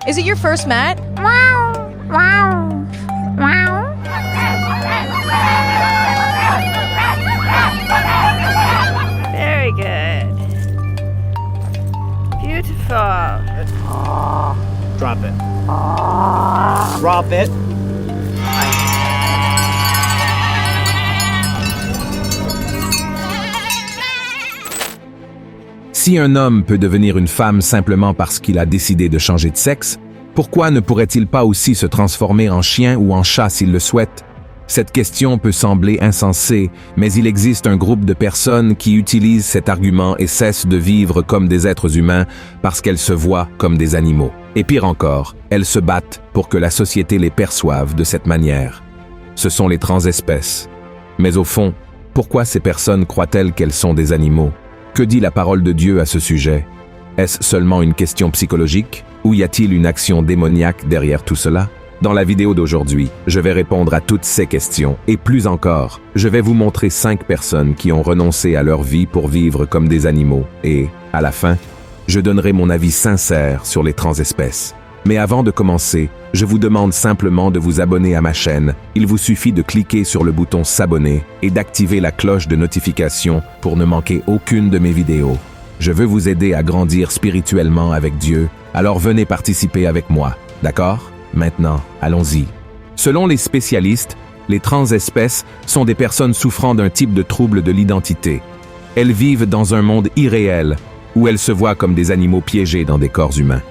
Is it your first mat? Very good. Beautiful. Drop it. Drop it. Si un homme peut devenir une femme simplement parce qu'il a décidé de changer de sexe, pourquoi ne pourrait-il pas aussi se transformer en chien ou en chat s'il le souhaite? Cette question peut sembler insensée, mais il existe un groupe de personnes qui utilisent cet argument et cessent de vivre comme des êtres humains parce qu'elles se voient comme des animaux. Et pire encore, elles se battent pour que la société les perçoive de cette manière. Ce sont les transespèces. Mais au fond, pourquoi ces personnes croient-elles qu'elles sont des animaux? Que dit la parole de Dieu à ce sujet? Est-ce seulement une question psychologique ou y a-t-il une action démoniaque derrière tout cela? Dans la vidéo d'aujourd'hui, je vais répondre à toutes ces questions et plus encore, je vais vous montrer 5 personnes qui ont renoncé à leur vie pour vivre comme des animaux et, à la fin, je donnerai mon avis sincère sur les transespèces. Mais avant de commencer, je vous demande simplement de vous abonner à ma chaîne. Il vous suffit de cliquer sur le bouton s'abonner et d'activer la cloche de notification pour ne manquer aucune de mes vidéos. Je veux vous aider à grandir spirituellement avec Dieu, alors venez participer avec moi, d'accord? Maintenant, allons-y. Selon les spécialistes, les transespèces sont des personnes souffrant d'un type de trouble de l'identité. Elles vivent dans un monde irréel, où elles se voient comme des animaux piégés dans des corps humains.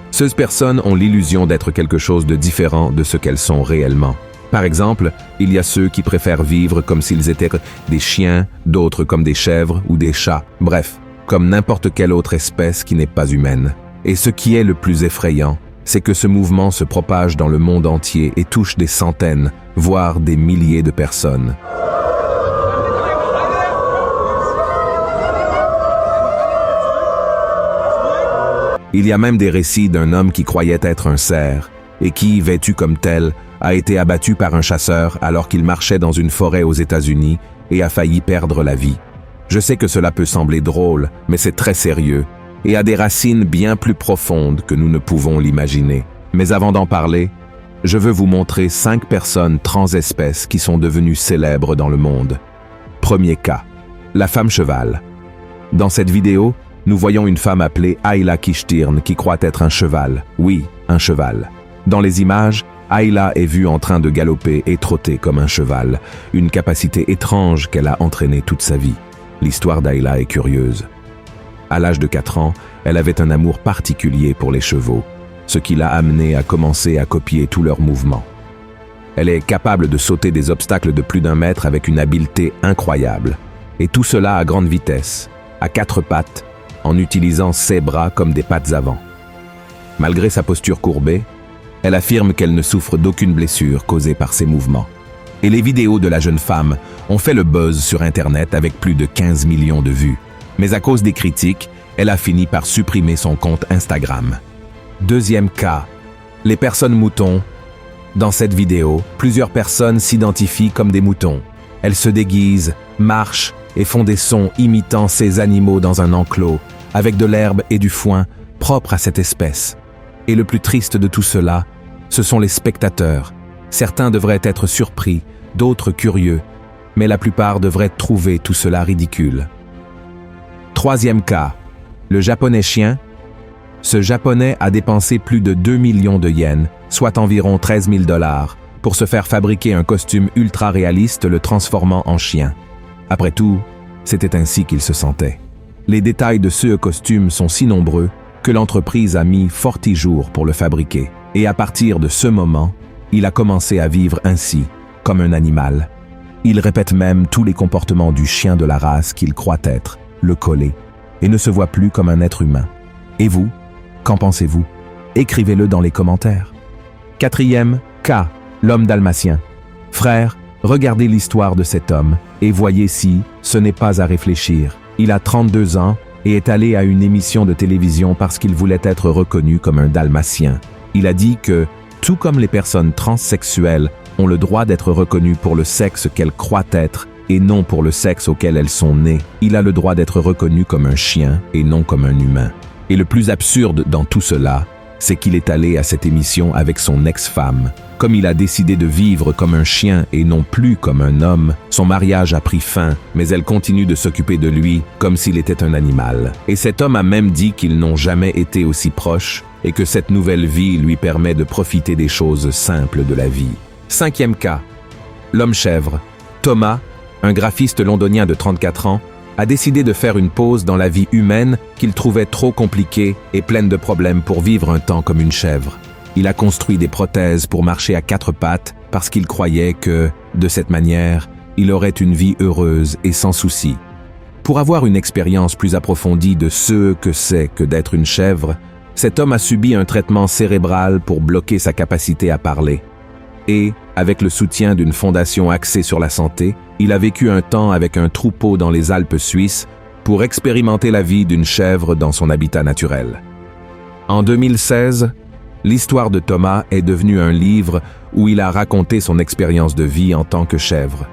Ces personnes ont l'illusion d'être quelque chose de différent de ce qu'elles sont réellement. Par exemple, il y a ceux qui préfèrent vivre comme s'ils étaient des chiens, d'autres comme des chèvres ou des chats, bref, comme n'importe quelle autre espèce qui n'est pas humaine. Et ce qui est le plus effrayant, c'est que ce mouvement se propage dans le monde entier et touche des centaines, voire des milliers de personnes. Il y a même des récits d'un homme qui croyait être un cerf et qui, vêtu comme tel, a été abattu par un chasseur alors qu'il marchait dans une forêt aux États-Unis et a failli perdre la vie. Je sais que cela peut sembler drôle, mais c'est très sérieux et a des racines bien plus profondes que nous ne pouvons l'imaginer. Mais avant d'en parler, je veux vous montrer 5 personnes transespèces qui sont devenues célèbres dans le monde. Premier cas, la femme cheval. Dans cette vidéo, nous voyons une femme appelée Ayla Kishtirn qui croit être un cheval. Oui, un cheval. Dans les images, Ayla est vue en train de galoper et trotter comme un cheval, une capacité étrange qu'elle a entraînée toute sa vie. L'histoire d'Ayla est curieuse. À l'âge de 4 ans, elle avait un amour particulier pour les chevaux, ce qui l'a amenée à commencer à copier tous leurs mouvements. Elle est capable de sauter des obstacles de plus d'1 mètre avec une habileté incroyable. Et tout cela à grande vitesse, à 4 pattes, en utilisant ses bras comme des pattes avant. Malgré sa posture courbée, elle affirme qu'elle ne souffre d'aucune blessure causée par ses mouvements. Et les vidéos de la jeune femme ont fait le buzz sur Internet avec plus de 15 millions de vues. Mais à cause des critiques, elle a fini par supprimer son compte Instagram. Deuxième cas, les personnes moutons. Dans cette vidéo, plusieurs personnes s'identifient comme des moutons. Elles se déguisent, marchent et font des sons imitant ces animaux dans un enclos, avec de l'herbe et du foin propres à cette espèce. Et le plus triste de tout cela, ce sont les spectateurs. Certains devraient être surpris, d'autres curieux, mais la plupart devraient trouver tout cela ridicule. Troisième cas, le japonais chien. Ce japonais a dépensé plus de 2 millions de yens, soit environ 13 000 $, pour se faire fabriquer un costume ultra réaliste le transformant en chien. Après tout, c'était ainsi qu'il se sentait. Les détails de ce costume sont si nombreux que l'entreprise a mis fort 10 jours pour le fabriquer. Et à partir de ce moment, il a commencé à vivre ainsi, comme un animal. Il répète même tous les comportements du chien de la race qu'il croit être, le coller, et ne se voit plus comme un être humain. Et vous, qu'en pensez-vous? Écrivez-le dans les commentaires. Quatrième cas, l'homme dalmatien. Frère, regardez l'histoire de cet homme et voyez si ce n'est pas à réfléchir. Il a 32 ans et est allé à une émission de télévision parce qu'il voulait être reconnu comme un dalmatien. Il a dit que, tout comme les personnes transsexuelles ont le droit d'être reconnues pour le sexe qu'elles croient être et non pour le sexe auquel elles sont nées, il a le droit d'être reconnu comme un chien et non comme un humain. Et le plus absurde dans tout cela, c'est qu'il est allé à cette émission avec son ex-femme. Comme il a décidé de vivre comme un chien et non plus comme un homme, son mariage a pris fin, mais elle continue de s'occuper de lui comme s'il était un animal. Et cet homme a même dit qu'ils n'ont jamais été aussi proches et que cette nouvelle vie lui permet de profiter des choses simples de la vie. 5e cas. L'homme chèvre. Thomas, un graphiste londonien de 34 ans, a décidé de faire une pause dans la vie humaine qu'il trouvait trop compliquée et pleine de problèmes pour vivre un temps comme une chèvre. Il a construit des prothèses pour marcher à 4 pattes parce qu'il croyait que, de cette manière, il aurait une vie heureuse et sans soucis. Pour avoir une expérience plus approfondie de ce que c'est que d'être une chèvre, cet homme a subi un traitement cérébral pour bloquer sa capacité à parler. Et, avec le soutien d'une fondation axée sur la santé, il a vécu un temps avec un troupeau dans les Alpes suisses pour expérimenter la vie d'une chèvre dans son habitat naturel. En 2016, l'histoire de Thomas est devenue un livre où il a raconté son expérience de vie en tant que chèvre.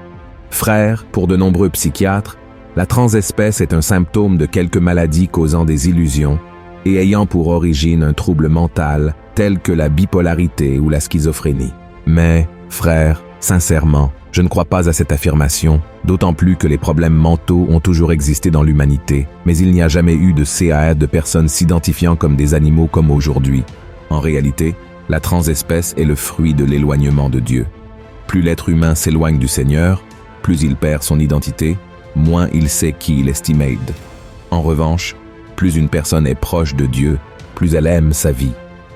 Frère, pour de nombreux psychiatres, la transespèce est un symptôme de quelques maladies causant des illusions et ayant pour origine un trouble mental tel que la bipolarité ou la schizophrénie. Mais, frère, sincèrement, je ne crois pas à cette affirmation, d'autant plus que les problèmes mentaux ont toujours existé dans l'humanité, mais il n'y a jamais eu de cas de personnes s'identifiant comme des animaux comme aujourd'hui. En réalité, la transespèce est le fruit de l'éloignement de Dieu. Plus l'être humain s'éloigne du Seigneur, plus il perd son identité, moins il sait qui il estimate. En revanche, plus une personne est proche de Dieu, plus elle aime sa vie.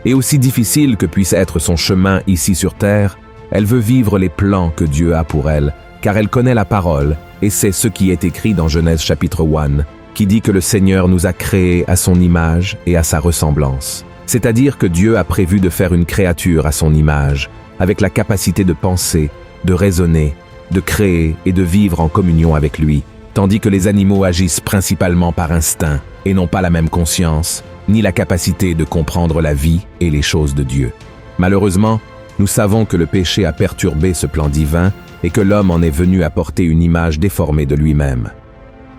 Et aussi difficile que puisse être son chemin ici sur terre, elle veut vivre les plans que Dieu a pour elle, car elle connaît la parole, et c'est ce qui est écrit dans Genèse chapitre 1, qui dit que le Seigneur nous a créés à son image et à sa ressemblance. C'est-à-dire que Dieu a prévu de faire une créature à son image, avec la capacité de penser, de raisonner, de créer et de vivre en communion avec lui, tandis que les animaux agissent principalement par instinct et n'ont pas la même conscience, ni la capacité de comprendre la vie et les choses de Dieu. Malheureusement, nous savons que le péché a perturbé ce plan divin et que l'homme en est venu apporter une image déformée de lui-même.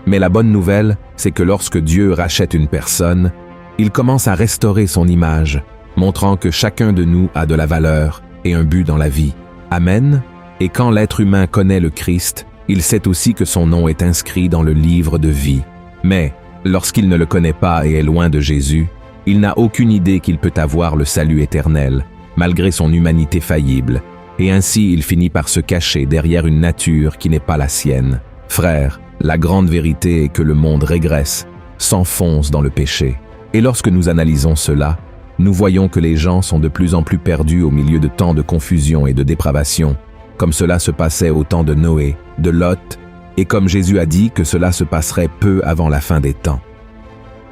Mais la bonne nouvelle, c'est que lorsque Dieu rachète une personne, il commence à restaurer son image, montrant que chacun de nous a de la valeur et un but dans la vie. Amen. Et quand l'être humain connaît le Christ, il sait aussi que son nom est inscrit dans le livre de vie. Mais, lorsqu'il ne le connaît pas et est loin de Jésus, il n'a aucune idée qu'il peut avoir le salut éternel, malgré son humanité faillible, et ainsi il finit par se cacher derrière une nature qui n'est pas la sienne. Frère, la grande vérité est que le monde régresse, s'enfonce dans le péché. Et lorsque nous analysons cela, nous voyons que les gens sont de plus en plus perdus au milieu de tant de confusion et de dépravation, comme cela se passait au temps de Noé, de Lot, et comme Jésus a dit que cela se passerait peu avant la fin des temps.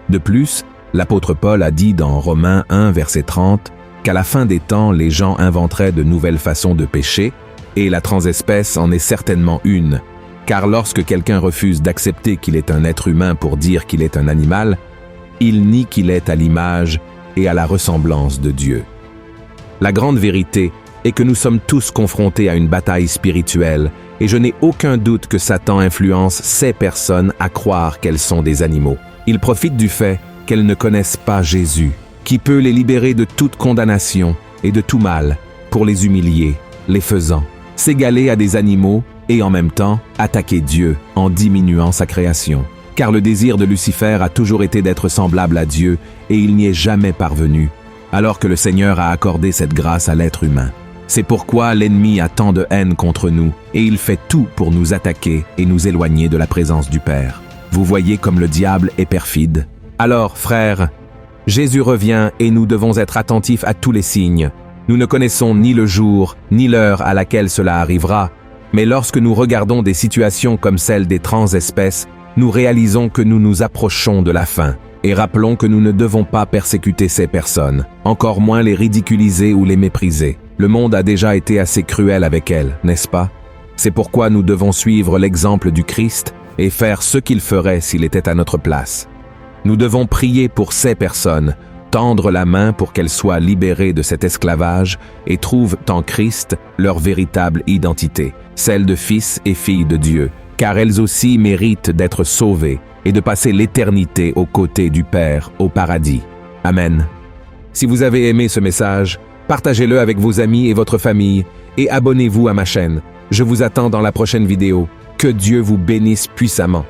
De plus, l'apôtre Paul a dit dans Romains 1, verset 30, qu'à la fin des temps, les gens inventeraient de nouvelles façons de pécher, et la transespèce en est certainement une, car lorsque quelqu'un refuse d'accepter qu'il est un être humain pour dire qu'il est un animal, il nie qu'il est à l'image et à la ressemblance de Dieu. La grande vérité est que nous sommes tous confrontés à une bataille spirituelle, et je n'ai aucun doute que Satan influence ces personnes à croire qu'elles sont des animaux. Il profite du fait qu'elles ne connaissent pas Jésus, qui peut les libérer de toute condamnation et de tout mal, pour les humilier, les faisant s'égaler à des animaux et en même temps attaquer Dieu en diminuant sa création. Car le désir de Lucifer a toujours été d'être semblable à Dieu et il n'y est jamais parvenu, alors que le Seigneur a accordé cette grâce à l'être humain. C'est pourquoi l'ennemi a tant de haine contre nous et il fait tout pour nous attaquer et nous éloigner de la présence du Père. Vous voyez comme le diable est perfide. Alors, frères, Jésus revient et nous devons être attentifs à tous les signes. Nous ne connaissons ni le jour, ni l'heure à laquelle cela arrivera, mais lorsque nous regardons des situations comme celle des transespèces, nous réalisons que nous nous approchons de la fin, et rappelons que nous ne devons pas persécuter ces personnes, encore moins les ridiculiser ou les mépriser. Le monde a déjà été assez cruel avec elles, n'est-ce pas? C'est pourquoi nous devons suivre l'exemple du Christ et faire ce qu'il ferait s'il était à notre place. Nous devons prier pour ces personnes, tendre la main pour qu'elles soient libérées de cet esclavage et trouvent en Christ leur véritable identité, celle de fils et filles de Dieu, car elles aussi méritent d'être sauvées et de passer l'éternité aux côtés du Père au paradis. Amen. Si vous avez aimé ce message, partagez-le avec vos amis et votre famille et abonnez-vous à ma chaîne. Je vous attends dans la prochaine vidéo. Que Dieu vous bénisse puissamment.